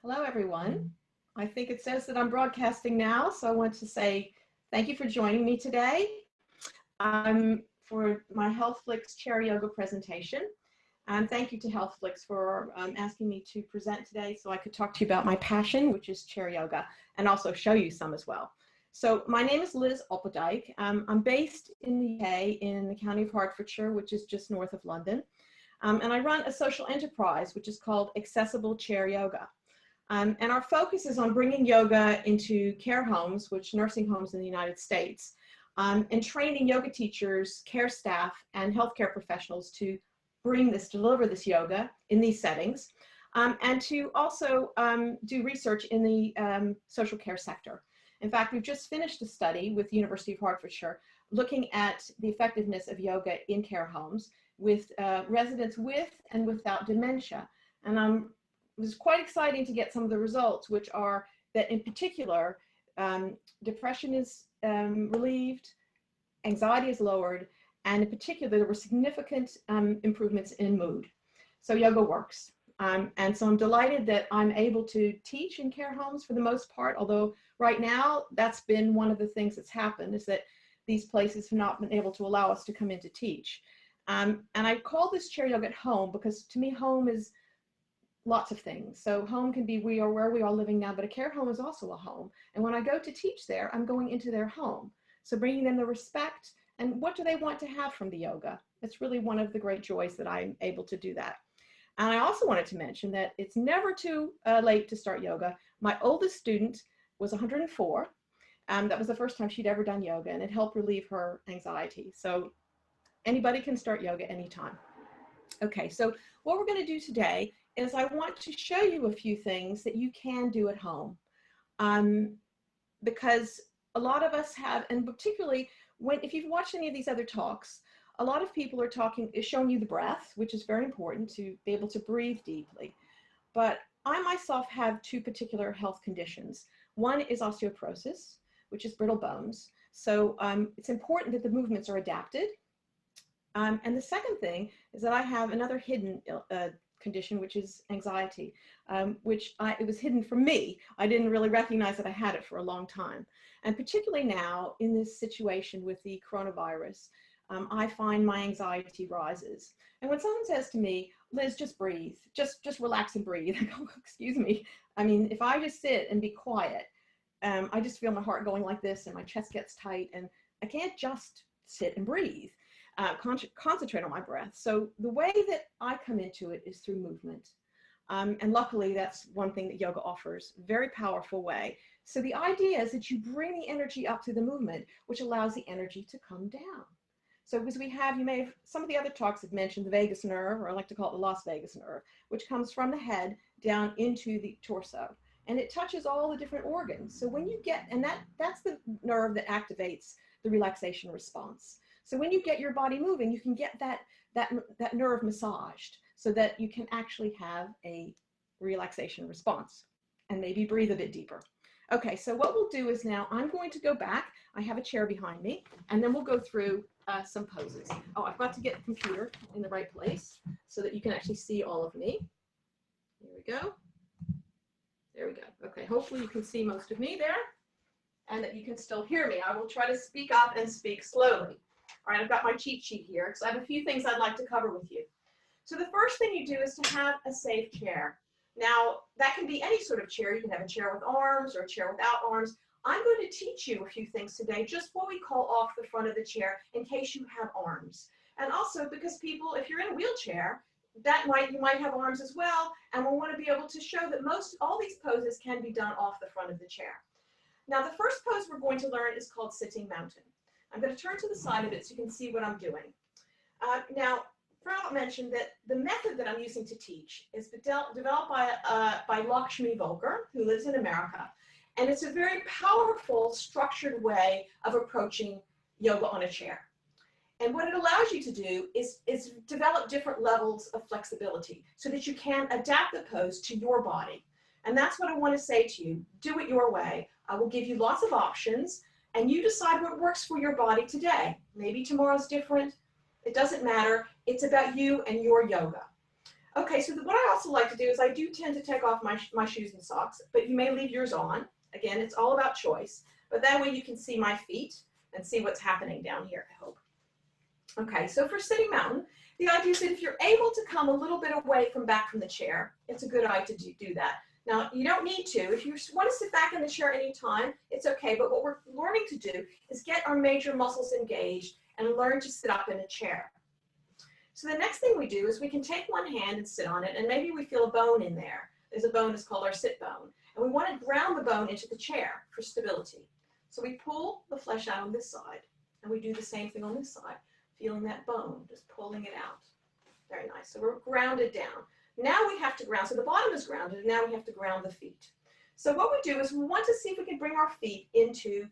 Hello, everyone. I think it says that I'm broadcasting now, so I want to say thank you for joining me today for my HealthFlix Chair Yoga presentation. And thank you to HealthFlix for asking me to present today so I could talk to you about my passion, which is chair yoga, and also show you some as well. So my name is Liz Oppedijk. I'm based in the UK in the county of Hertfordshire, which is just north of London. And I run a social enterprise, which is called Accessible Chair Yoga. And our focus is on bringing yoga into care homes, which nursing homes in the United States, and training yoga teachers, care staff, and healthcare professionals to deliver this yoga in these settings, and to also do research in the social care sector. In fact, we've just finished a study with the University of Hertfordshire looking at the effectiveness of yoga in care homes with residents with and without dementia. And it was quite exciting to get some of the results, which are that in particular, depression is relieved, anxiety is lowered, and in particular, there were significant improvements in mood. So yoga works. And so I'm delighted that I'm able to teach in care homes for the most part, although right now that's been one of the things that's happened, is that these places have not been able to allow us to come in to teach. And I call this chair yoga at home because to me, home is lots of things. So home can be where we are living now, but a care home is also a home. And when I go to teach there, I'm going into their home. So bringing them the respect and what do they want to have from the yoga? It's really one of the great joys that I'm able to do that. And I also wanted to mention that it's never too late to start yoga. My oldest student was 104. That was the first time she'd ever done yoga, and it helped relieve her anxiety. So anybody can start yoga anytime. Okay, so what we're going to do today is I want to show you a few things that you can do at home. Because a lot of us have, and particularly if you've watched any of these other talks, a lot of people are showing you the breath, which is very important to be able to breathe deeply. But I myself have two particular health conditions. One is osteoporosis, which is brittle bones. So it's important that the movements are adapted. And the second thing is that I have another hidden condition, which is anxiety, it was hidden from me. I didn't really recognize that I had it for a long time. And particularly now in this situation with the coronavirus, I find my anxiety rises. And when someone says to me, Liz, just breathe, just relax and breathe, I go, excuse me. I mean, if I just sit and be quiet, I just feel my heart going like this and my chest gets tight and I can't just sit and breathe. Concentrate on my breath. So the way that I come into it is through movement. And luckily, that's one thing that yoga offers, very powerful way. So the idea is that you bring the energy up through the movement, which allows the energy to come down. So as some of the other talks have mentioned the vagus nerve, or I like to call it the Las Vegas nerve, which comes from the head down into the torso. And it touches all the different organs. So when you that's the nerve that activates the relaxation response. So when you get your body moving, you can get that nerve massaged so that you can actually have a relaxation response and maybe breathe a bit deeper. Okay, so what we'll do is now I'm going to go back. I have a chair behind me, and then we'll go through some poses. Oh, I've got to get the computer in the right place so that you can actually see all of me. Here we go. There we go. Okay, hopefully you can see most of me there and that you can still hear me. I will try to speak up and speak slowly. All right, I've got my cheat sheet here because I have a few things I'd like to cover with you. So the first thing you do is to have a safe chair. Now, that can be any sort of chair. You can have a chair with arms or a chair without arms. I'm going to teach you a few things today, just what we call off the front of the chair in case you have arms. And also because people, if you're in a wheelchair, you might have arms as well, and we'll want to be able to show that all these poses can be done off the front of the chair. Now, the first pose we're going to learn is called Sitting Mountain. I'm going to turn to the side of it so you can see what I'm doing. Now, I'll mention that the method that I'm using to teach is developed by Lakshmi Volker, who lives in America. And it's a very powerful, structured way of approaching yoga on a chair. And what it allows you to do is develop different levels of flexibility so that you can adapt the pose to your body. And that's what I want to say to you. Do it your way. I will give you lots of options, and you decide what works for your body today. Maybe tomorrow's different. It doesn't matter. It's about you and your yoga. Okay, so what I also like to do is I do tend to take off my shoes and socks, but you may leave yours on. Again, it's all about choice, but that way you can see my feet and see what's happening down here, I hope. Okay, so for sitting mountain, the idea is that if you're able to come a little bit away from back from the chair, it's a good idea to do that. Now, you don't need to. If you want to sit back in the chair anytime, it's okay, but what we're learning to do is get our major muscles engaged and learn to sit up in a chair. So the next thing we do is we can take one hand and sit on it, and maybe we feel a bone in there. There's a bone that's called our sit bone, and we want to ground the bone into the chair for stability. So we pull the flesh out on this side, and we do the same thing on this side, feeling that bone, just pulling it out. Very nice. So we're grounded down. Now we have to ground. So the bottom is grounded, and now we have to ground the feet. So what we do is we want to see if we can bring our feet into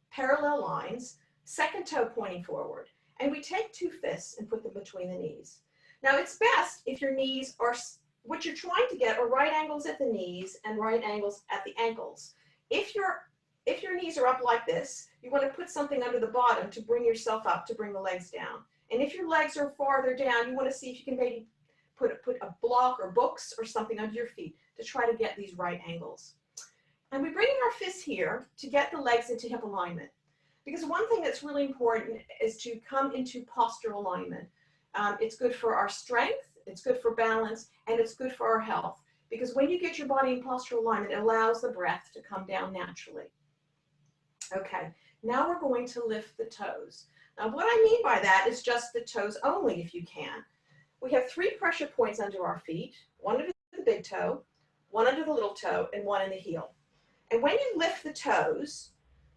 parallel lines, second toe pointing forward. And we take two fists and put them between the knees. Now it's best if your knees are, what you're trying to get are right angles at the knees and right angles at the ankles. If your knees are up like this, you want to put something under the bottom to bring yourself up, to bring the legs down. And if your legs are farther down, you want to see if you can maybe put a block or books or something under your feet to try to get these right angles. And we bring in our fists here to get the legs into hip alignment. Because one thing that's really important is to come into postural alignment. It's good for our strength, it's good for balance, and it's good for our health. Because when you get your body in postural alignment, it allows the breath to come down naturally. Okay, now we're going to lift the toes. Now what I mean by that is just the toes only if you can. We have 3 pressure points under our feet, one under the big toe, one under the little toe, and one in the heel. And when you lift the toes,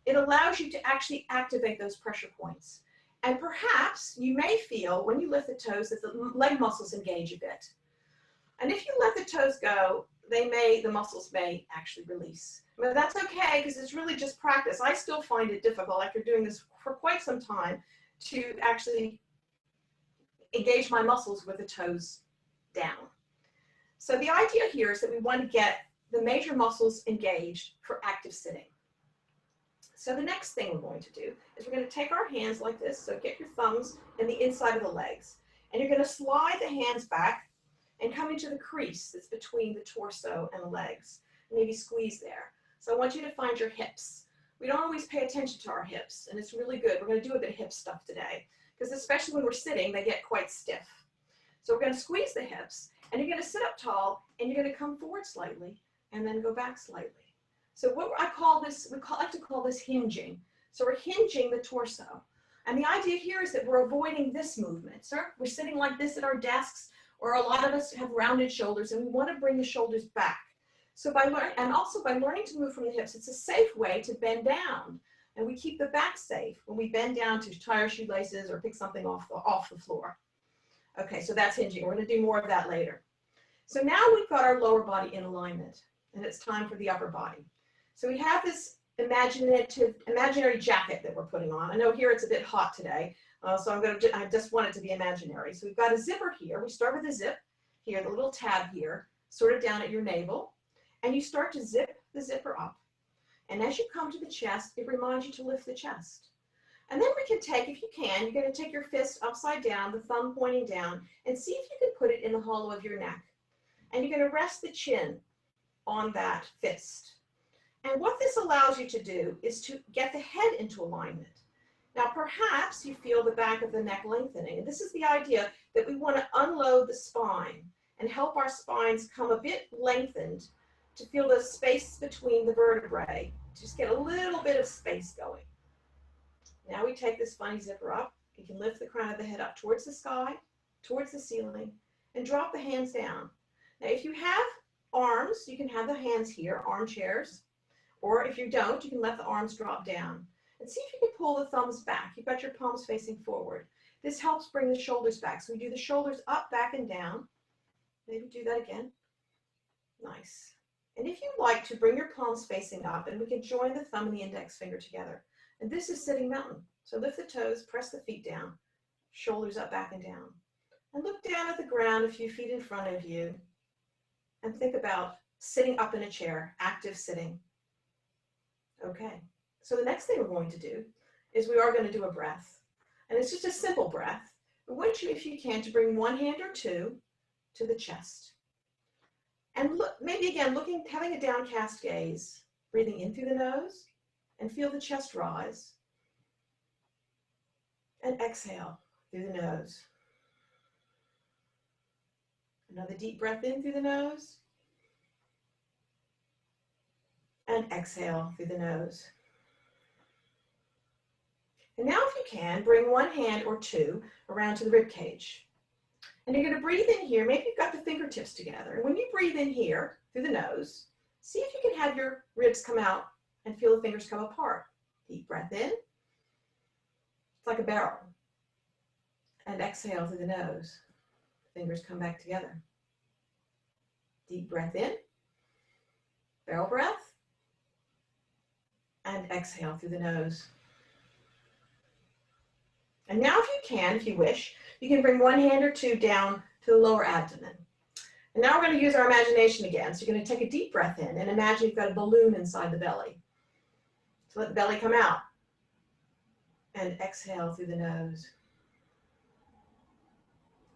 it allows you to actually activate those pressure points. And perhaps you may feel when you lift the toes that the leg muscles engage a bit. And if you let the toes go, the muscles may actually release. But that's okay because it's really just practice. I still find it difficult after doing this for quite some time to actually engage my muscles with the toes down. So the idea here is that we want to get the major muscles engaged for active sitting. So the next thing we're going to do is we're going to take our hands like this. So get your thumbs in the inside of the legs. And you're going to slide the hands back and come into the crease that's between the torso and the legs. Maybe squeeze there. So I want you to find your hips. We don't always pay attention to our hips, and it's really good. We're going to do a bit of hip stuff today, because especially when we're sitting, they get quite stiff. So we're going to squeeze the hips, and you're going to sit up tall, and you're going to come forward slightly, and then go back slightly. So what I call this, like to call this hinging. So we're hinging the torso. And the idea here is that we're avoiding this movement. So we're sitting like this at our desks, or a lot of us have rounded shoulders, and we want to bring the shoulders back. So by learning to move from the hips, it's a safe way to bend down. And we keep the back safe when we bend down to tie our shoelaces or pick something off the floor. Okay, so that's hinging. We're going to do more of that later. So now we've got our lower body in alignment, and it's time for the upper body. So we have this imaginary jacket that we're putting on. I know here it's a bit hot today, so I just want it to be imaginary. So we've got a zipper here. We start with a zip here, the little tab here, sort of down at your navel, and you start to zip the zipper up. And as you come to the chest, it reminds you to lift the chest. And then we can take, if you can, you're going to take your fist upside down, the thumb pointing down, and see if you can put it in the hollow of your neck. And you're going to rest the chin on that fist. And what this allows you to do is to get the head into alignment. Now, perhaps you feel the back of the neck lengthening. And this is the idea that we want to unload the spine and help our spines come a bit lengthened to feel the space between the vertebrae. Just get a little bit of space going. Now we take this funny zipper up. You can lift the crown of the head up towards the sky, towards the ceiling, and drop the hands down. Now, if you have arms, you can have the hands here, armchairs. Or if you don't, you can let the arms drop down. And see if you can pull the thumbs back. You've got your palms facing forward. This helps bring the shoulders back. So we do the shoulders up, back, and down. Maybe do that again. Nice. And if you like to bring your palms facing up, and we can join the thumb and the index finger together. And this is sitting mountain. So lift the toes, press the feet down, shoulders up, back, and down. And look down at the ground a few feet in front of you. And think about sitting up in a chair, active sitting. Okay, so the next thing we're going to do is we are going to do a breath. And it's just a simple breath. I want you, if you can, to bring one hand or two to the chest. And look, maybe again, having a downcast gaze, breathing in through the nose, and feel the chest rise. And exhale through the nose. Another deep breath in through the nose. And exhale through the nose. And now if you can, bring one hand or two around to the rib cage. And you're going to breathe in here. Maybe you've got the fingertips together. And when you breathe in here through the nose, see if you can have your ribs come out and feel the fingers come apart. Deep breath in. It's like a barrel. And exhale through the nose. Fingers come back together. Deep breath in. Barrel breath. And exhale through the nose. And now if you can, if you wish, you can bring one hand or two down to the lower abdomen. And now we're going to use our imagination again. So you're going to take a deep breath in and imagine you've got a balloon inside the belly. So let the belly come out. And exhale through the nose.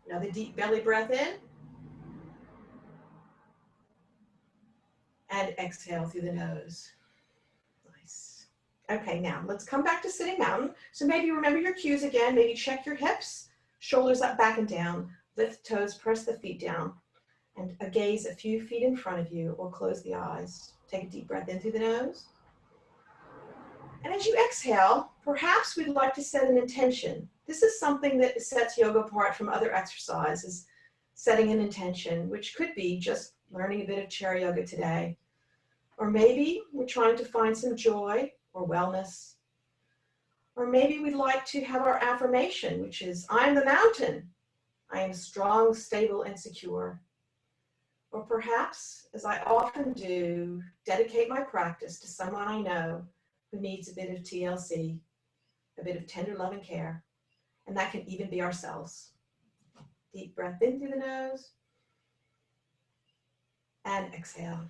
Another deep belly breath in. And exhale through the nose. Nice. Okay, now let's come back to sitting mountain. So maybe remember your cues again. Maybe check your hips, shoulders up, back and down. Lift the toes, press the feet down. And a gaze a few feet in front of you or close the eyes. Take a deep breath in through the nose. And as you exhale, perhaps we'd like to set an intention. This is something that sets yoga apart from other exercises, setting an intention, which could be just learning a bit of chair yoga today. Or maybe we're trying to find some joy or wellness. Or maybe we'd like to have our affirmation, which is, I am the mountain. I am strong, stable, and secure. Or perhaps, as I often do, dedicate my practice to someone I know who needs a bit of TLC, a bit of tender love and care. And that can even be ourselves. Deep breath in through the nose. And exhale.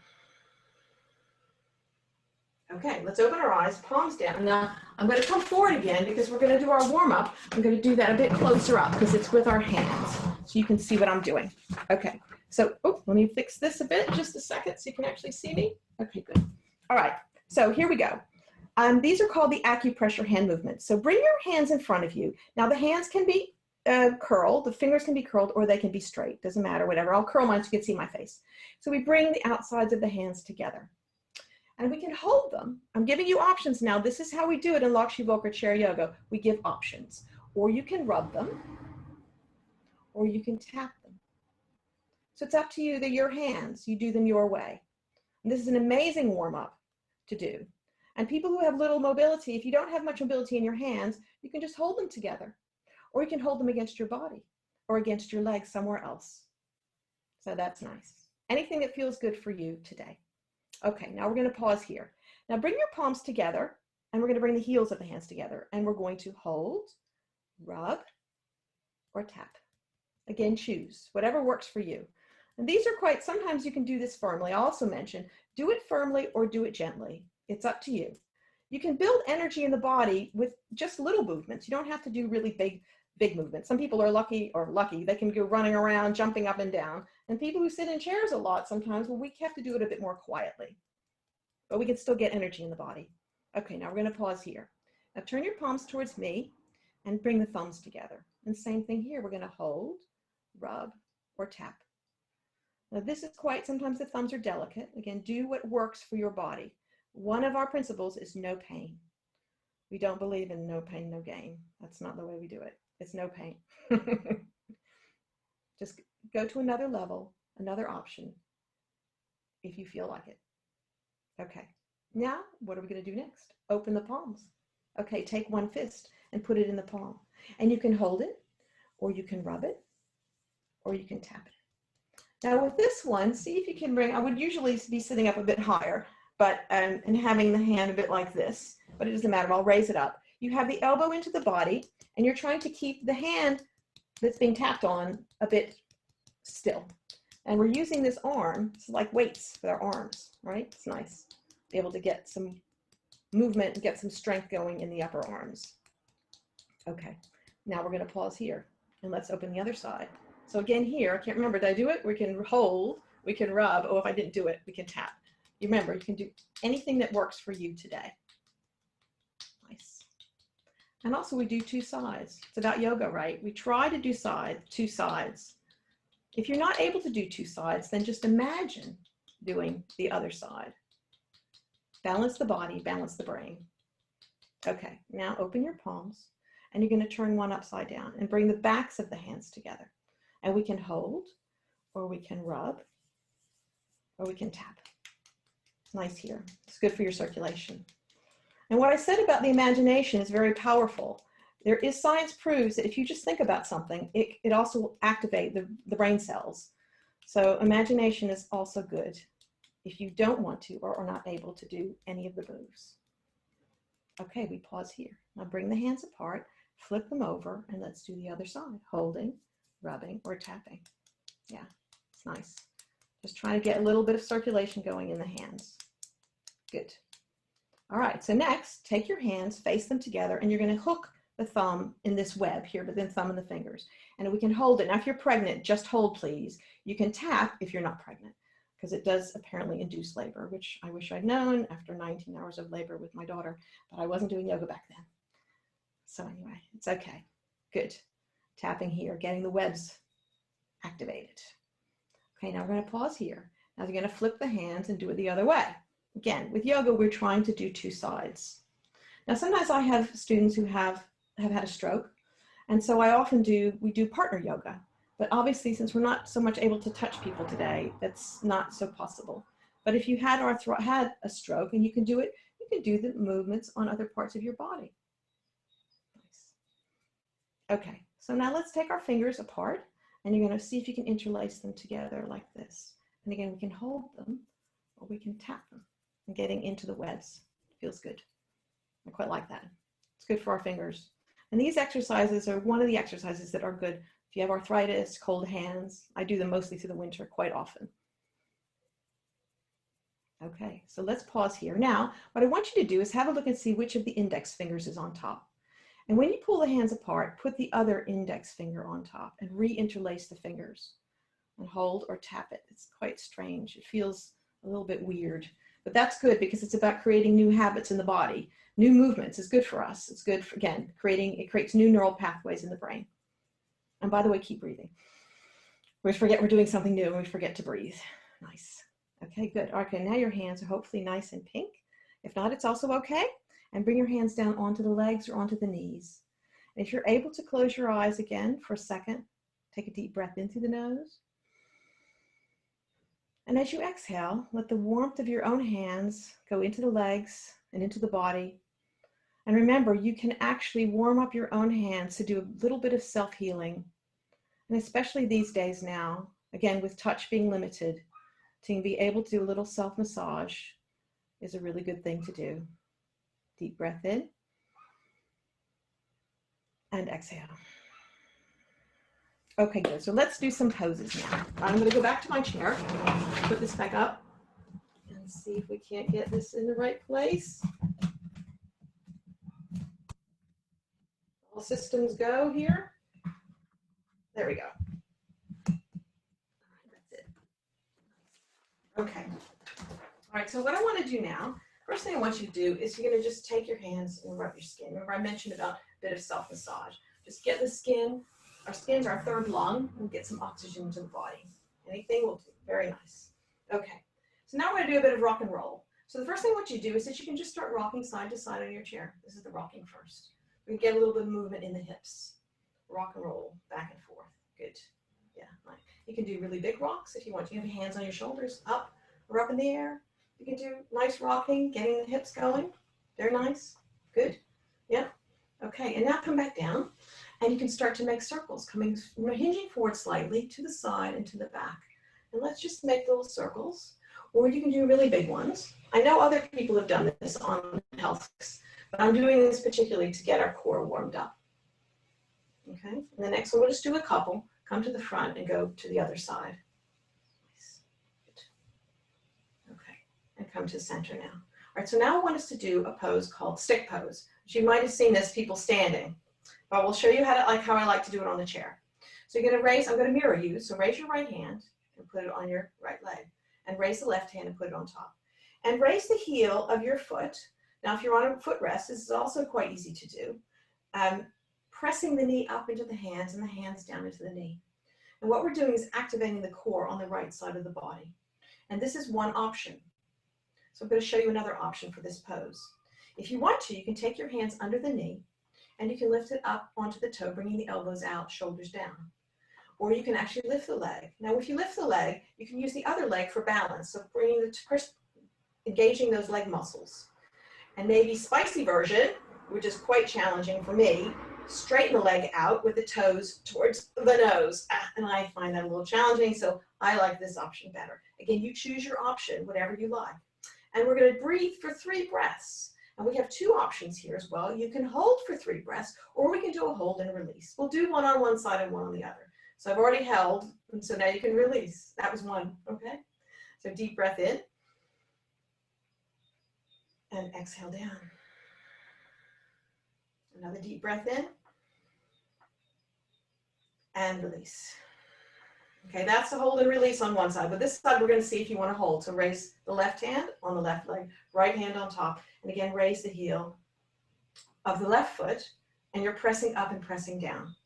Okay, let's open our eyes, palms down. Now, I'm going to come forward again because we're going to do our warm-up. I'm going to do that a bit closer up because it's with our hands, so you can see what I'm doing. Okay, so let me fix this a bit, just a second, so you can actually see me. Okay, good. All right, so here we go. These are called the acupressure hand movements. So bring your hands in front of you. Now, the hands can be curled, the fingers can be curled, or they can be straight. Doesn't matter, whatever. I'll curl mine so you can see my face. So we bring the outsides of the hands together. And we can hold them. I'm giving you options now. This is how we do it in Lakshmi Volkar Chair Yoga. We give options. Or you can rub them, or you can tap them. So it's up to you. They're your hands. You do them your way. And this is an amazing warm-up to do. And people who have little mobility, if you don't have much mobility in your hands, you can just hold them together. Or you can hold them against your body or against your legs somewhere else. So that's nice. Anything that feels good for you today. Okay, now we're going to pause here. Now bring your palms together, and we're going to bring the heels of the hands together, and we're going to hold, rub, or tap. Again, choose whatever works for you. And these are sometimes you can do this firmly. I also mentioned, do it firmly or do it gently. It's up to you. You can build energy in the body with just little movements. You don't have to do really big movements. Some people are lucky, they can go running around, jumping up and down. And people who sit in chairs a lot sometimes, well, we have to do it a bit more quietly. But we can still get energy in the body. Okay, now we're going to pause here. Now turn your palms towards me and bring the thumbs together. And same thing here. We're going to hold, rub, or tap. Now this is sometimes the thumbs are delicate. Again, do what works for your body. One of our principles is no pain. We don't believe in no pain, no gain. That's not the way we do it. It's no pain. Just go to another level, another option, if you feel like it. Okay, now what are we going to do next? Open the palms. Okay, take one fist and put it in the palm. And you can hold it, or you can rub it, or you can tap it. Now with this one, see if you can bring, I would usually be sitting up a bit higher, but and having the hand a bit like this, but it doesn't matter, I'll raise it up. You have the elbow into the body, and you're trying to keep the hand that's being tapped on a bit still. And we're using this arm, it's like weights for our arms, right? It's nice. Be able to get some movement and get some strength going in the upper arms. Okay, now we're going to pause here, and let's open the other side. So again here, I can't remember, did I do it? We can hold, we can rub, or if I didn't do it, we can tap. You remember, you can do anything that works for you today. Nice. And also we do two sides. It's about yoga, right? We try to do two sides. If you're not able to do two sides, then just imagine doing the other side. Balance the body, balance the brain. Okay, now open your palms and you're going to turn one upside down and bring the backs of the hands together. And we can hold, or we can rub, or we can tap. Nice here. It's good for your circulation. And what I said about the imagination is very powerful. There is science proves that if you just think about something, it also will activate the brain cells. So imagination is also good if you don't want to or are not able to do any of the moves. Okay, we pause here. Now bring the hands apart, flip them over, and let's do the other side. Holding, rubbing, or tapping. Yeah, it's nice. Just trying to get a little bit of circulation going in the hands. Good. All right, so next, take your hands, face them together, and you're going to hook the thumb in this web here, but then thumb in the fingers. And we can hold it. Now, if you're pregnant, just hold, please. You can tap if you're not pregnant, because it does apparently induce labor, which I wish I'd known after 19 hours of labor with my daughter, but I wasn't doing yoga back then. So anyway, it's okay. Good. Tapping here, getting the webs activated. Okay, now we're going to pause here. Now you're going to flip the hands and do it the other way. Again, with yoga, we're trying to do two sides. Now, sometimes I have students who have had a stroke, and so we do partner yoga. But obviously, since we're not so much able to touch people today, that's not so possible. But if you had a stroke and you can do it, you can do the movements on other parts of your body. Nice. Okay, so now let's take our fingers apart, and you're going to see if you can interlace them together like this. And again, we can hold them, or we can tap them. And getting into the webs feels good. I quite like that. It's good for our fingers. And these exercises are one of the exercises that are good if you have arthritis, cold hands. I do them mostly through the winter quite often. Okay, so let's pause here. Now, what I want you to do is have a look and see which of the index fingers is on top. And when you pull the hands apart, put the other index finger on top and re-interlace the fingers and hold or tap it. It's quite strange. It feels a little bit weird, but that's good because it's about creating new habits in the body. New movements is good for us. It's good for, again, it creates new neural pathways in the brain. And by the way, keep breathing. We forget we're doing something new and we forget to breathe. Nice. Okay, good. Okay, now your hands are hopefully nice and pink. If not, it's also okay. And bring your hands down onto the legs or onto the knees. And if you're able to close your eyes again for a second, take a deep breath in through the nose. And as you exhale, let the warmth of your own hands go into the legs and into the body. And remember, you can actually warm up your own hands to do a little bit of self-healing. And especially these days now, again, with touch being limited, to be able to do a little self-massage is a really good thing to do. Deep breath in and exhale. Okay, good. So let's do some poses now. I'm going to go back to my chair, put this back up, and see if we can't get this in the right place. All systems go here. There we go. That's it. Okay. All right, so what I want to do now, first thing I want you to do is you're going to just take your hands and rub your skin. Remember I mentioned about a bit of self-massage. Just get the skin. Our skin's our third lung, and get some oxygen into the body. Anything will do. Very nice. Okay, so now we're going to do a bit of rock and roll. So the first thing I want you to do is that you can just start rocking side to side on your chair. This is the rocking first. We can get a little bit of movement in the hips. Rock and roll, back and forth. Good. Yeah, right. You can do really big rocks if you want. You have your hands on your shoulders, up or up in the air. You can do nice rocking, getting the hips going. They're nice. Good. Yeah. Okay, and now come back down. And you can start to make circles, hinging forward slightly to the side and to the back. And let's just make little circles, or you can do really big ones. I know other people have done this on health, but I'm doing this particularly to get our core warmed up. Okay, and the next one, we'll just do a couple, come to the front and go to the other side. Nice. Good. Okay, and come to the center now. All right, so now I want us to do a pose called stick pose. You might have seen this, people standing. But we'll show you how I like to do it on the chair. So you're going to raise, I'm going to mirror you. So raise your right hand and put it on your right leg. And raise the left hand and put it on top. And raise the heel of your foot. Now, if you're on a footrest, this is also quite easy to do. Pressing the knee up into the hands and the hands down into the knee. And what we're doing is activating the core on the right side of the body. And this is one option. So I'm going to show you another option for this pose. If you want to, you can take your hands under the knee and you can lift it up onto the toe, bringing the elbows out, shoulders down. Or you can actually lift the leg. Now, if you lift the leg, you can use the other leg for balance. So bringing engaging those leg muscles. And maybe spicy version, which is quite challenging for me, straighten the leg out with the toes towards the nose. And I find that a little challenging, so I like this option better. Again, you choose your option, whatever you like. And we're going to breathe for 3 breaths. And we have 2 options here as well. You can hold for 3 breaths, or we can do a hold and release. We'll do one on one side and one on the other. So I've already held, and so now you can release. That was 1, okay? So deep breath in. And exhale down. Another deep breath in. And release. Okay, that's the hold and release on one side. But this side, we're going to see if you want to hold. So raise the left hand on the left leg, right hand on top. And again, raise the heel of the left foot. And you're pressing up and pressing down.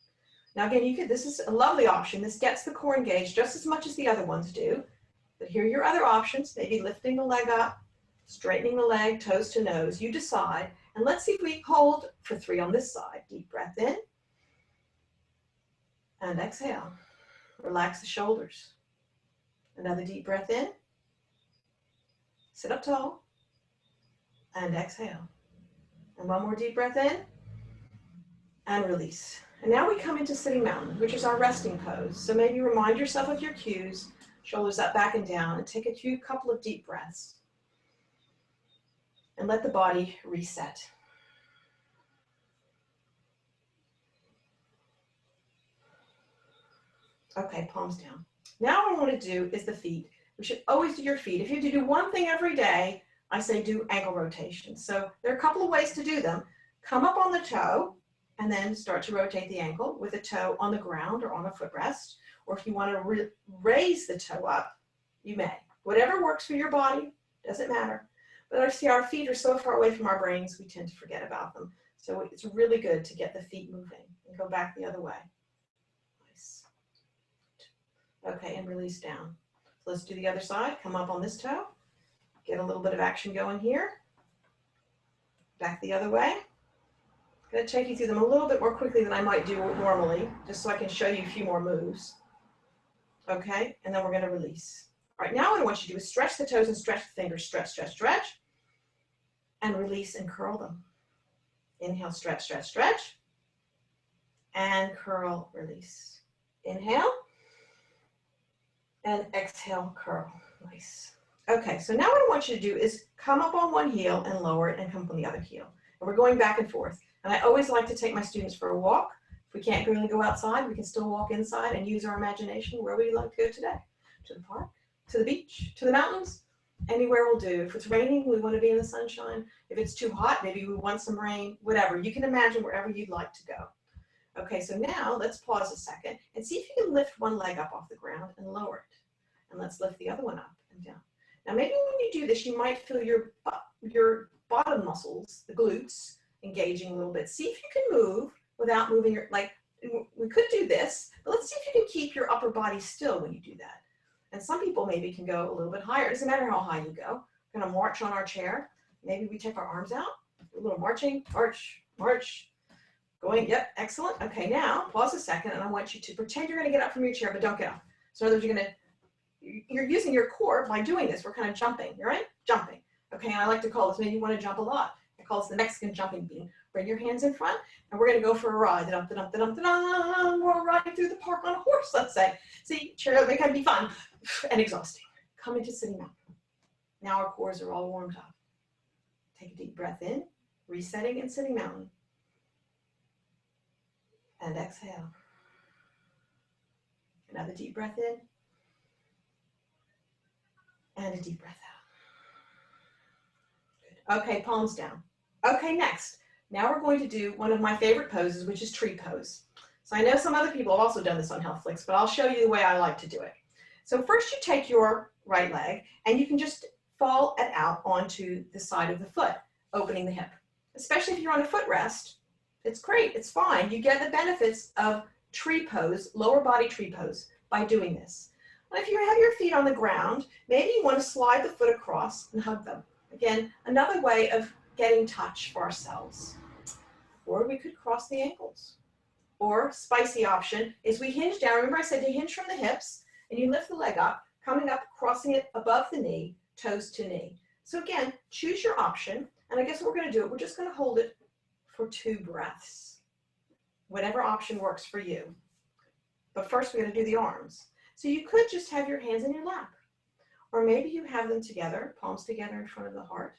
Now again, this is a lovely option. This gets the core engaged just as much as the other ones do. But here are your other options. Maybe lifting the leg up, straightening the leg, toes to nose. You decide. And let's see if we hold for 3 on this side. Deep breath in. And exhale. Relax the shoulders. Another deep breath in. Sit up tall. And exhale. And one more deep breath in. And release. And now we come into sitting mountain, which is our resting pose. So maybe remind yourself of your cues, shoulders up, back, and down, and take a couple of deep breaths. And let the body reset. Okay, palms down. Now what I want to do is the feet. We should always do your feet. If you have to do one thing every day, I say do ankle rotations. So there are a couple of ways to do them. Come up on the toe, and then start to rotate the ankle with a toe on the ground or on a footrest. Or if you want to raise the toe up, you may. Whatever works for your body, doesn't matter. But I see our feet are so far away from our brains, we tend to forget about them. So it's really good to get the feet moving and go back the other way. Nice. Okay, and release down. So let's do the other side. Come up on this toe. Get a little bit of action going here. Back the other way. I'm going to take you through them a little bit more quickly than I might do normally, just so I can show you a few more moves. Okay, and then we're going to release. All right, now what I want you to do is stretch the toes and stretch the fingers. Stretch, stretch, stretch. And release and curl them. Inhale, stretch, stretch, stretch. And curl, release. Inhale. And exhale, curl. Nice. Okay, so now what I want you to do is come up on one heel and lower it and come up on the other heel. And we're going back and forth. And I always like to take my students for a walk. If we can't really go outside, we can still walk inside and use our imagination. Where would you like to go today? To the park, to the beach, to the mountains? Anywhere will do. If it's raining, we want to be in the sunshine. If it's too hot, maybe we want some rain, whatever. You can imagine wherever you'd like to go. Okay, so now let's pause a second and see if you can lift one leg up off the ground and lower it. And let's lift the other one up and down. Now maybe when you do this, you might feel your bottom muscles, the glutes, engaging a little bit. See if you can move without moving your, like, we could do this, but let's see if you can keep your upper body still when you do that. And some people maybe can go a little bit higher. It doesn't matter how high you go. We're going to march on our chair. Maybe we take our arms out, a little marching, march, march, going, yep, excellent. Okay, now pause a second, and I want you to pretend you're going to get up from your chair, but don't get up. So in other words, you're using your core by doing this. We're kind of jumping, all right? Jumping. Okay, and I like to call this, maybe you want to jump a lot. I call this the Mexican jumping bean. Bring your hands in front, and we're going to go for a ride. We're riding through the park on a horse, let's say. See, sure, they can be fun and exhausting. Come into sitting mountain. Now our cores are all warmed up. Take a deep breath in, resetting in sitting mountain. And exhale. Another deep breath in. And a deep breath out. Good. Okay, palms down. Okay, next. Now we're going to do one of my favorite poses, which is tree pose. So I know some other people have also done this on HealthFlix, but I'll show you the way I like to do it. So first you take your right leg and you can just fall it out onto the side of the foot, opening the hip. Especially if you're on a footrest, it's great, it's fine. You get the benefits of tree pose, lower body tree pose by doing this. And if you have your feet on the ground, maybe you want to slide the foot across and hug them. Again, another way of getting touch for ourselves. Or we could cross the ankles. Or spicy option is we hinge down. Remember I said to hinge from the hips and you lift the leg up, coming up, crossing it above the knee, toes to knee. So again, choose your option. And I guess what we're going to do, we're just going to hold it for 2 breaths. Whatever option works for you. But first we're going to do the arms. So you could just have your hands in your lap. Or maybe you have them together, palms together in front of the heart.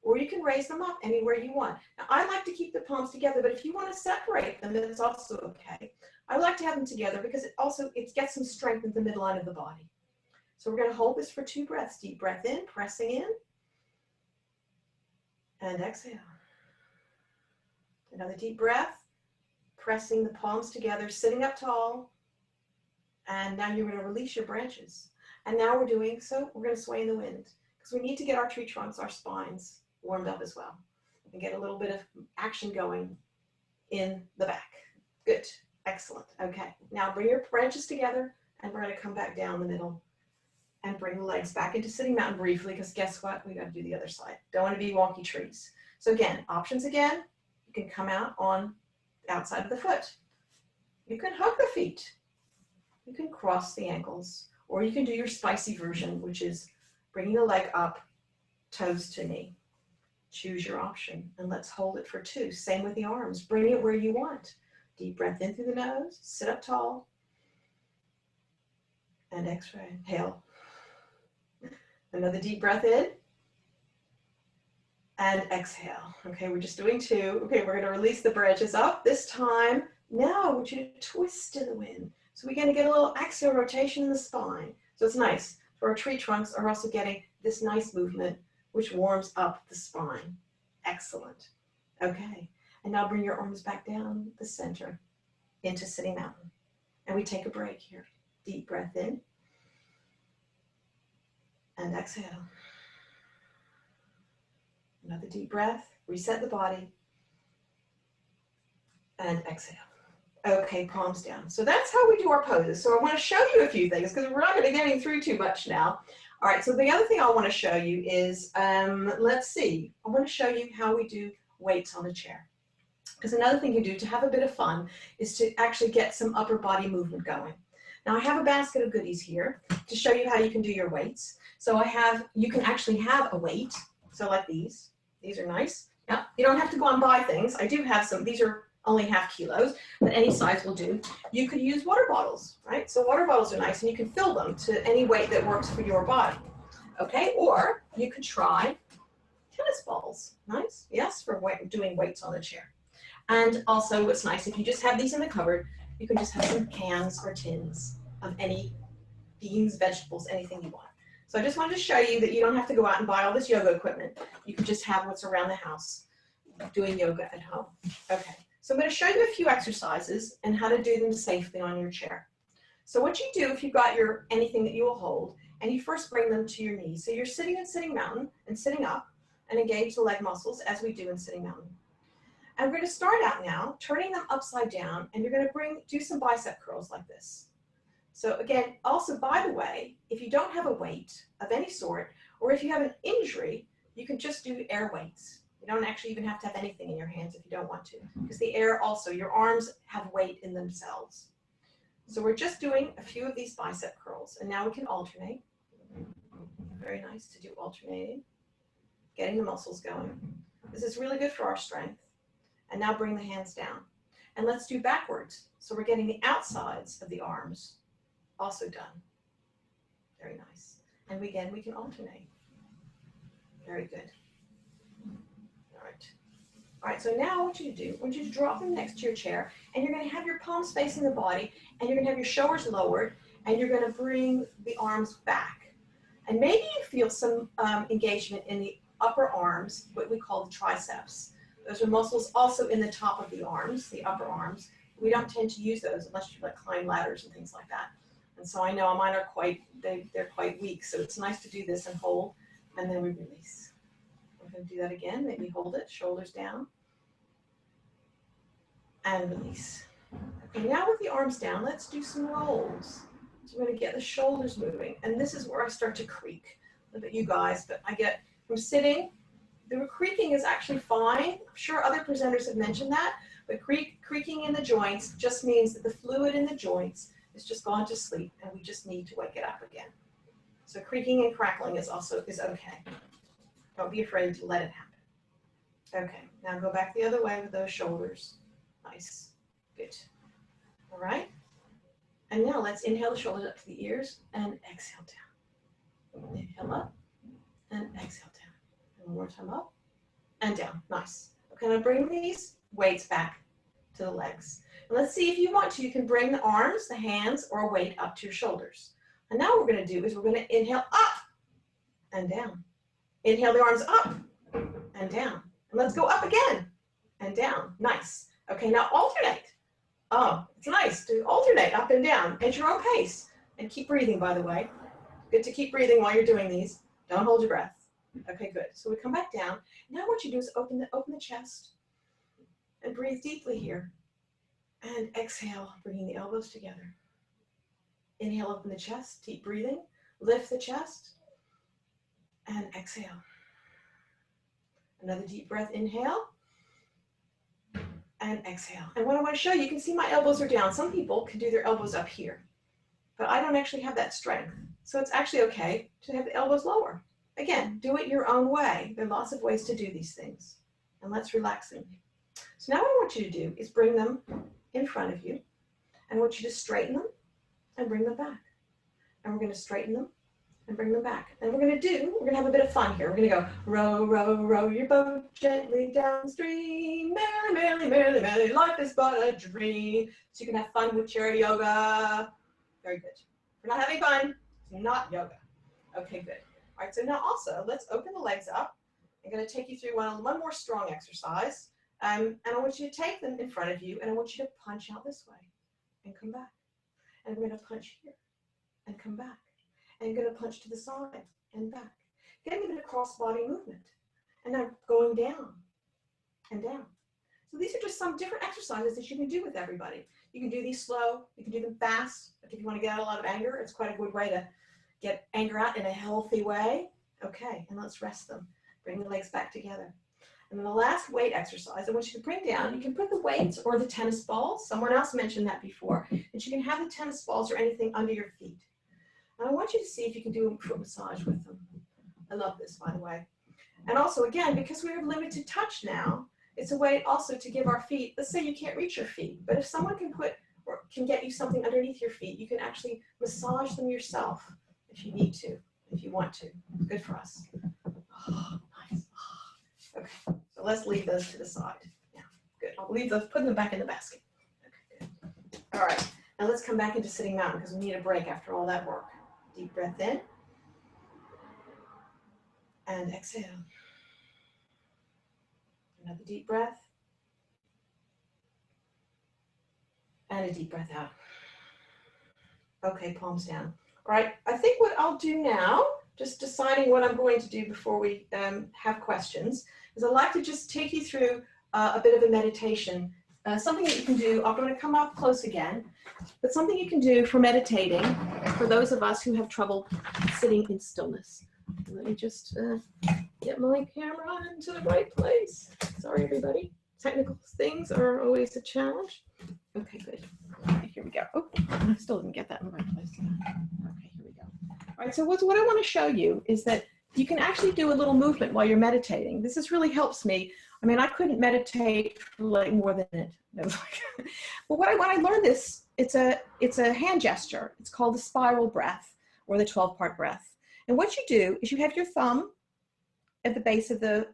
Or you can raise them up anywhere you want. Now I like to keep the palms together, but if you want to separate them, it's also okay. I like to have them together because it gets some strength in the midline of the body. So we're going to hold this for 2 breaths. Deep breath in, pressing in. And exhale. Another deep breath, pressing the palms together, sitting up tall. And now you're going to release your branches. And now we're going to sway in the wind because we need to get our tree trunks, our spines warmed up as well and get a little bit of action going in the back. Good. Excellent. Okay. Now bring your branches together and we're going to come back down the middle and bring the legs back into sitting mountain briefly because guess what? We got to do the other side. Don't want to be wonky trees. So again, options again. You can come out on the outside of the foot. You can hug the feet. You can cross the ankles, or you can do your spicy version, which is bringing the leg up, toes to knee. Choose your option, and let's hold it for 2. Same with the arms. Bring it where you want. Deep breath in through the nose, sit up tall, and exhale. Another deep breath in, and exhale. Okay, we're just doing 2. Okay, we're going to release the branches up. This time, now I want you to twist in the wind. So we're going to get a little axial rotation in the spine. So it's nice. So our tree trunks are also getting this nice movement, which warms up the spine. Excellent. Okay. And now bring your arms back down the center into sitting mountain. And we take a break here. Deep breath in. And exhale. Another deep breath. Reset the body. And exhale. Okay, palms down. So that's how we do our poses. So I want to show you a few things because we're not going to get through too much now. All right, so the other thing I want to show you is, let's see. I want to show you how we do weights on a chair. Because another thing you do to have a bit of fun is to actually get some upper body movement going. Now I have a basket of goodies here to show you how you can do your weights. So you can actually have a weight. So like these. These are nice. Now, you don't have to go and buy things. I do have some. These are only ½ kilos, but any size will do. You could use water bottles, right? So water bottles are nice and you can fill them to any weight that works for your body. Okay, or you could try tennis balls. Nice, yes, for doing weights on the chair. And also what's nice, if you just have these in the cupboard, you can just have some cans or tins of any beans, vegetables, anything you want. So I just wanted to show you that you don't have to go out and buy all this yoga equipment. You can just have what's around the house doing yoga at home. Okay. So I'm going to show you a few exercises and how to do them safely on your chair. So what you do if you've got anything that you will hold, and you first bring them to your knees. So you're sitting in sitting mountain and sitting up and engage the leg muscles as we do in sitting mountain. And we're going to start out now turning them upside down, and you're going to do some bicep curls like this. So again, also by the way, if you don't have a weight of any sort, or if you have an injury, you can just do air weights. You don't actually even have to have anything in your hands if you don't want to, because the air also, your arms have weight in themselves. So we're just doing a few of these bicep curls, and now we can alternate. Very nice to do alternating, getting the muscles going. This is really good for our strength. And now bring the hands down. And let's do backwards. So we're getting the outsides of the arms also done. Very nice. And again, we can alternate. Very good. All right, so now what you do, I want you to drop them next to your chair, and you're going to have your palms facing the body, and you're going to have your shoulders lowered, and you're going to bring the arms back. And maybe you feel some engagement in the upper arms, what we call the triceps. Those are muscles also in the top of the arms, the upper arms, we don't tend to use those unless you like climb ladders and things like that. And so I know mine are quite, they're quite weak. So it's nice to do this and hold, and then we release. We're going to do that again. Maybe hold it, shoulders down, and release. Okay, now with the arms down, let's do some rolls. So we're going to get the shoulders moving. And this is where I start to creak. Look at you guys, but I get from sitting, the creaking is actually fine. I'm sure other presenters have mentioned that, but creaking in the joints just means that the fluid in the joints is just gone to sleep, and we just need to wake it up again. So creaking and crackling is okay. Don't be afraid to let it happen. Okay, now go back the other way with those shoulders. Nice, good. All right, and now let's inhale the shoulders up to the ears and exhale down. Inhale up and exhale down. And one more time up and down. Nice. Okay, now bring these weights back to the legs. And let's see if you want to, you can bring the arms, the hands, or a weight up to your shoulders. And now what we're going to do is we're going to inhale up and down. Inhale the arms up and down. And let's go up again and down. Nice. Okay, now alternate. Oh, it's nice to alternate up and down at your own pace. And keep breathing, by the way. Good to keep breathing while you're doing these. Don't hold your breath. Okay, good. So we come back down. Now what you do is open the chest and breathe deeply here. And exhale, bringing the elbows together. Inhale, open the chest, deep breathing. Lift the chest and exhale. Another deep breath, inhale and exhale. And what I want to show you, you can see my elbows are down. Some people can do their elbows up here, but I don't actually have that strength. So it's actually okay to have the elbows lower. Again, do it your own way. There are lots of ways to do these things. And let's relax them. So now what I want you to do is bring them in front of you. And I want you to straighten them and bring them back. And we're going to straighten them and bring them back. And we're going to have a bit of fun here. We're going to go, row, row, row your boat gently downstream. Merrily, merrily, merrily, merrily, life is but a dream. So you can have fun with chair yoga. Very good. If you're not having fun, it's not yoga. Okay, good. All right, so now also, let's open the legs up. I'm going to take you through one more strong exercise. And I want you to take them in front of you, and I want you to punch out this way and come back. And we're going to punch here and come back. And you're going to punch to the side and back. Getting a bit of cross-body movement. And now going down and down. So these are just some different exercises that you can do with everybody. You can do these slow. You can do them fast. Like if you want to get out a lot of anger, it's quite a good way to get anger out in a healthy way. Okay, and let's rest them. Bring the legs back together. And then the last weight exercise, I want you to bring down, you can put the weights or the tennis balls. Someone else mentioned that before. That you can have the tennis balls or anything under your feet. And I want you to see if you can do a foot massage with them. I love this, by the way. And also, again, because we have limited touch now, it's a way also to give our feet, let's say you can't reach your feet, but if someone can put or can get you something underneath your feet, you can actually massage them yourself if you need to, if you want to. Good for us. Oh, nice. Okay, so let's leave those to the side. Yeah, good. I'll leave those, put them back in the basket. Okay, good. All right, now let's come back into sitting mountain because we need a break after all that work. Deep breath in and exhale. Another deep breath and a deep breath out. Okay, palms down. All right, I think what I'll do now, just deciding what I'm going to do before we have questions, is I'd like to just take you through a bit of a meditation. Something that you can do, I'm going to come up close again, but something you can do for meditating for those of us who have trouble sitting in stillness. Let me just get my camera into the right place. Sorry, everybody. Technical things are always a challenge. Okay, good. Okay, here we go. Oh, I still didn't get that in the right place. Okay, here we go. All right, so what I want to show you is that you can actually do a little movement while you're meditating. This really helps me. I mean, I couldn't meditate for like more than it. But when I learned this, it's a hand gesture. It's called the spiral breath or the 12-part breath. And what you do is you have your thumb at the base of the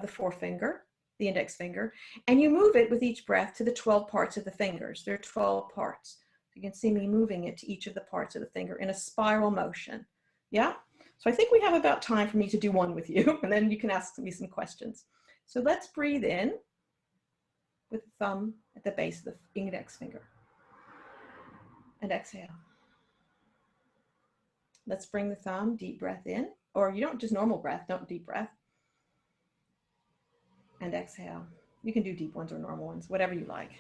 forefinger, the index finger, and you move it with each breath to the 12 parts of the fingers. There are 12 parts. You can see me moving it to each of the parts of the finger in a spiral motion. Yeah? So I think we have about time for me to do one with you, and then you can ask me some questions. So let's breathe in with the thumb at the base of the index finger. And exhale. Let's bring the thumb, deep breath in, or you don't just normal breath, don't deep breath. And exhale. You can do deep ones or normal ones, whatever you like.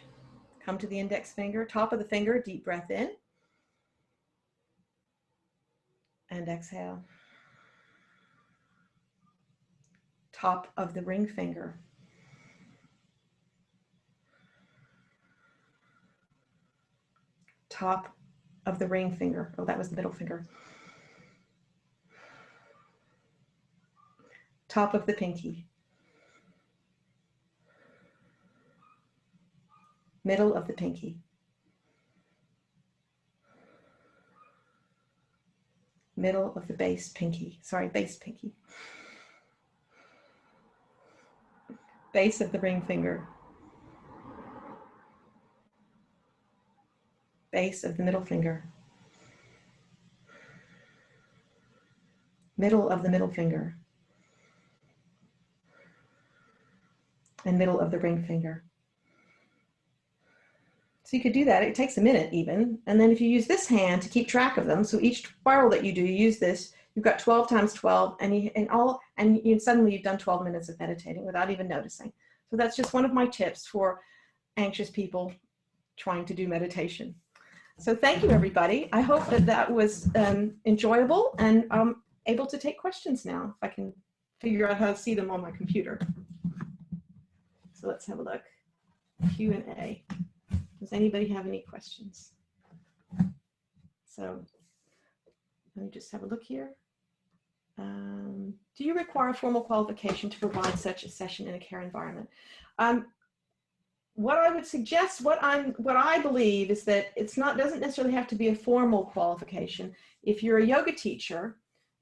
Come to the index finger, top of the finger, deep breath in. And exhale. Top of the ring finger. Top of the ring finger. Oh, that was the middle finger. Top of the pinky. Middle of the pinky. Middle of the base pinky. Sorry, base pinky. Base of the ring finger. Base of the middle finger. Middle of the middle finger. And middle of the ring finger. So you could do that. It takes a minute even. And then if you use this hand to keep track of them, so each spiral that you do, you use this, you've got 12 times 12, and suddenly you've done 12 minutes of meditating without even noticing. So that's just one of my tips for anxious people trying to do meditation. So thank you, everybody. I hope that that was enjoyable, and I'm able to take questions now if I can figure out how to see them on my computer. So let's have a look. Q&A. Does anybody have any questions? So let me just have a look here. Do you require a formal qualification to provide such a session in a care environment? What I would suggest, what I believe is that doesn't necessarily have to be a formal qualification. If you're a yoga teacher,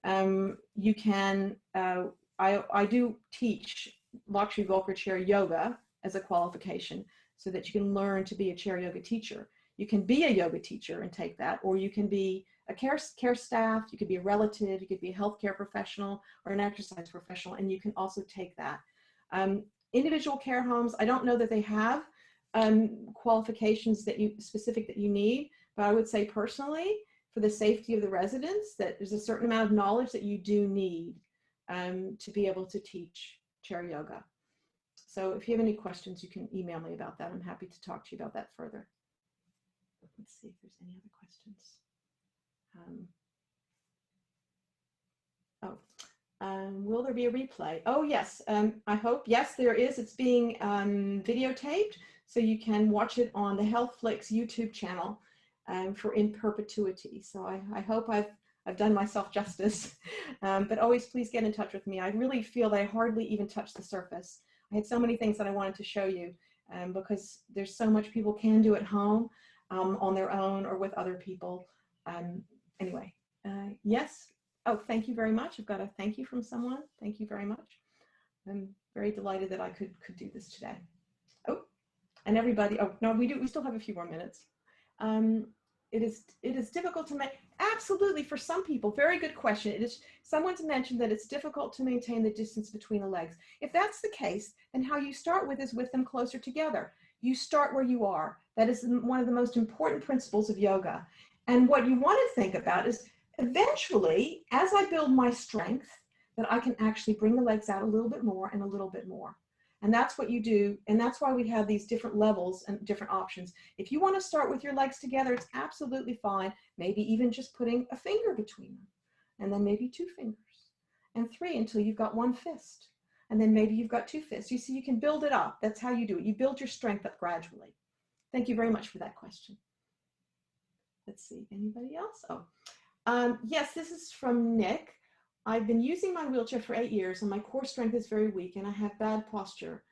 you can, I do teach Lakshmi Volker chair yoga as a qualification so that you can learn to be a chair yoga teacher. You can be a yoga teacher and take that, or you can be a care staff, you could be a relative, you could be a healthcare professional or an exercise professional, and you can also take that. Individual care homes, I don't know that they have qualifications specific that you need, but I would say personally, for the safety of the residents, that there's a certain amount of knowledge that you do need to be able to teach chair yoga. So if you have any questions, you can email me about that. I'm happy to talk to you about that further. Let's see if there's any other questions. Will there be a replay? Oh, yes, I hope. Yes, there is. It's being videotaped, so you can watch it on the HealthFlix YouTube channel for in perpetuity. So I hope I've done myself justice, but always please get in touch with me. I really feel that I hardly even touched the surface. I had so many things that I wanted to show you because there's so much people can do at home on their own or with other people. Anyway, yes. Oh, thank you very much. I've got a thank you from someone. Thank you very much. I'm very delighted that I could do this today. Oh, and everybody, oh, no, we still have a few more minutes. It is difficult to make, absolutely, for some people, very good question. Someone's mentioned that it's difficult to maintain the distance between the legs. If that's the case, then how you start with is with them closer together. You start where you are. That is one of the most important principles of yoga. And what you want to think about is eventually, as I build my strength, that I can actually bring the legs out a little bit more and a little bit more. And that's what you do. And that's why we have these different levels and different options. If you want to start with your legs together, it's absolutely fine. Maybe even just putting a finger between them, and then maybe 2 fingers, and 3 until you've got 1 fist. And then maybe you've got 2 fists. You see, you can build it up. That's how you do it. You build your strength up gradually. Thank you very much for that question. Let's see, anybody else? Oh, yes, this is from Nick. I've been using my wheelchair for 8 years and my core strength is very weak and I have bad posture.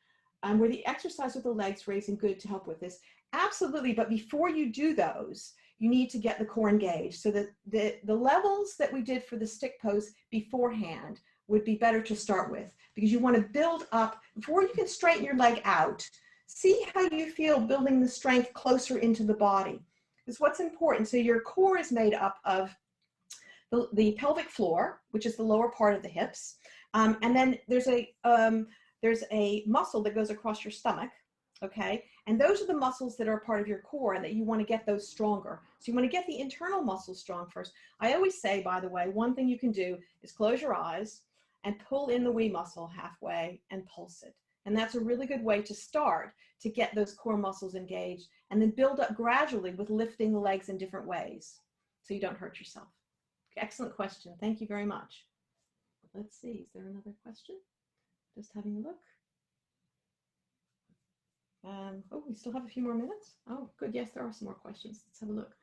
Were the exercise with the legs raising good to help with this? Absolutely, but before you do those, you need to get the core engaged. So that the levels that we did for the stick pose beforehand would be better to start with, because you want to build up before you can straighten your leg out. See how you feel building the strength closer into the body. Is what's important. So your core is made up of the pelvic floor, which is the lower part of the hips, and then there's a muscle that goes across your stomach, Okay, and those are the muscles that are part of your core and that you want to get those stronger. So you want to get the internal muscles strong first. I always say, by the way, one thing you can do is close your eyes and pull in the wee muscle halfway and pulse it. And that's a really good way to start to get those core muscles engaged, and then build up gradually with lifting the legs in different ways so you don't hurt yourself. Excellent question. Thank you very much. Let's see, is there another question? Just having a look. Oh, we still have a few more minutes. Oh, good. Yes, there are some more questions. Let's have a look.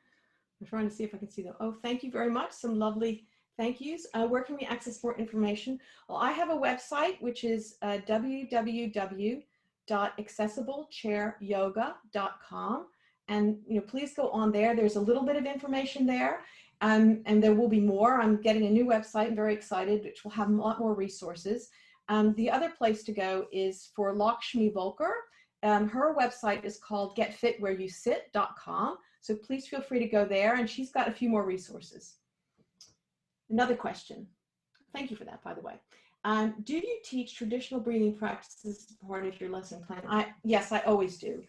I'm trying to see if I can see them. Oh, thank you very much. Some lovely thank yous. Where can we access more information? Well, I have a website, which is www.accessiblechairyoga.com. And please go on there. There's a little bit of information there, and there will be more. I'm getting a new website. I'm very excited, which will have a lot more resources. The other place to go is for Lakshmi Volker. Her website is called getfitwhereyousit.com. So please feel free to go there, and she's got a few more resources. Another question. Thank you for that, by the way. Do you teach traditional breathing practices as part of your lesson plan? Yes, I always do.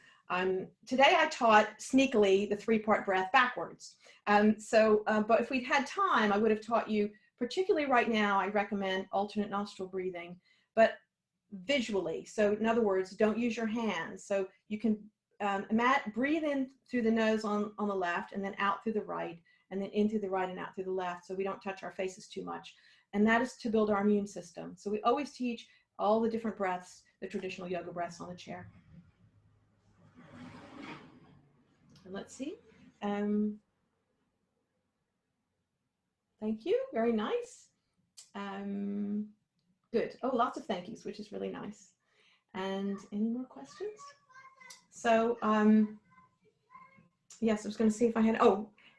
Today I taught sneakily the 3-part breath backwards. But if we'd had time, I would have taught you, particularly right now, I recommend alternate nostril breathing, but visually. So in other words, don't use your hands. So you can breathe in through the nose on the left, and then out through the right, and then in through the right and out through the left, so we don't touch our faces too much. And that is to build our immune system. So we always teach all the different breaths, the traditional yoga breaths on the chair. And let's see. Thank you. Very nice. Good. Oh, lots of thank yous, which is really nice. And any more questions? So, yes, I was going to see if I had,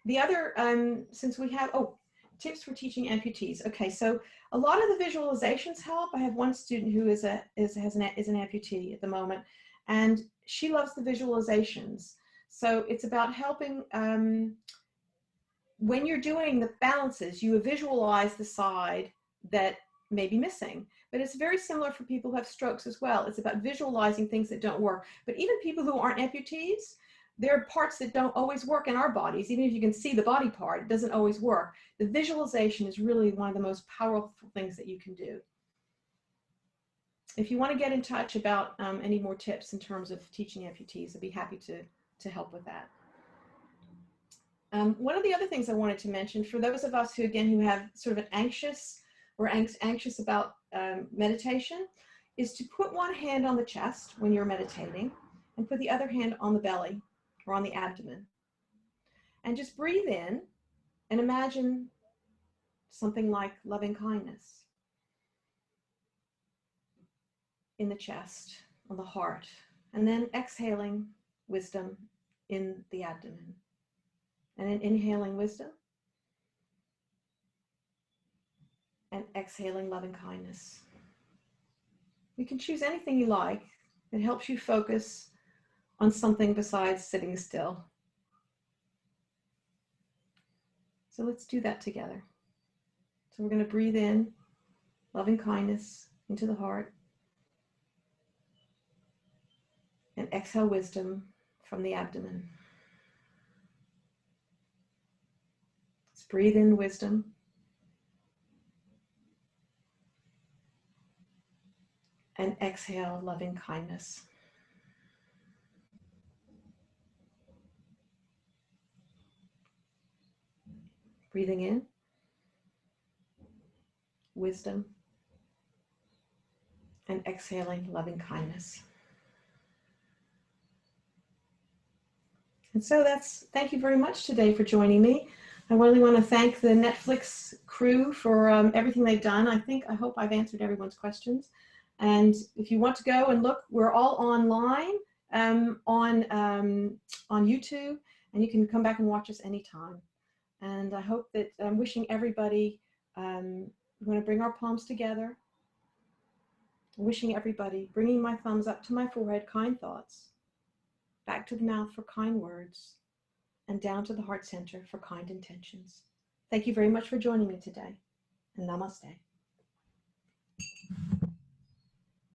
the other, since we have, tips for teaching amputees. Okay, so a lot of the visualizations help. I have one student who is an amputee at the moment, and she loves the visualizations. So it's about helping, when you're doing the balances, you visualize the side that may be missing. But it's very similar for people who have strokes as well. It's about visualizing things that don't work. But even people who aren't amputees, there are parts that don't always work in our bodies. Even if you can see the body part, it doesn't always work. The visualization is really one of the most powerful things that you can do. If you want to get in touch about any more tips in terms of teaching amputees, I'd be happy to help with that. One of the other things I wanted to mention, for those of us who have sort of an anxious about meditation, is to put one hand on the chest when you're meditating and put the other hand on the belly or on the abdomen. And just breathe in and imagine something like loving kindness in the chest, on the heart, and then exhaling wisdom in the abdomen. And then inhaling wisdom and exhaling loving kindness. You can choose anything you like. It helps you focus on something besides sitting still. So let's do that together. So we're going to breathe in loving kindness into the heart and exhale wisdom from the abdomen. Let's breathe in wisdom and exhale loving kindness. Breathing in wisdom and exhaling loving kindness. And so thank you very much today for joining me. I really want to thank the Netflix crew for everything they've done. I hope I've answered everyone's questions. And if you want to go and look, we're all online on YouTube, and you can come back and watch us anytime. And I hope that I'm wishing everybody, I'm going to bring our palms together. Wishing everybody, bringing my thumbs up to my forehead, kind thoughts, back to the mouth for kind words, and down to the heart center for kind intentions. Thank you very much for joining me today, and namaste.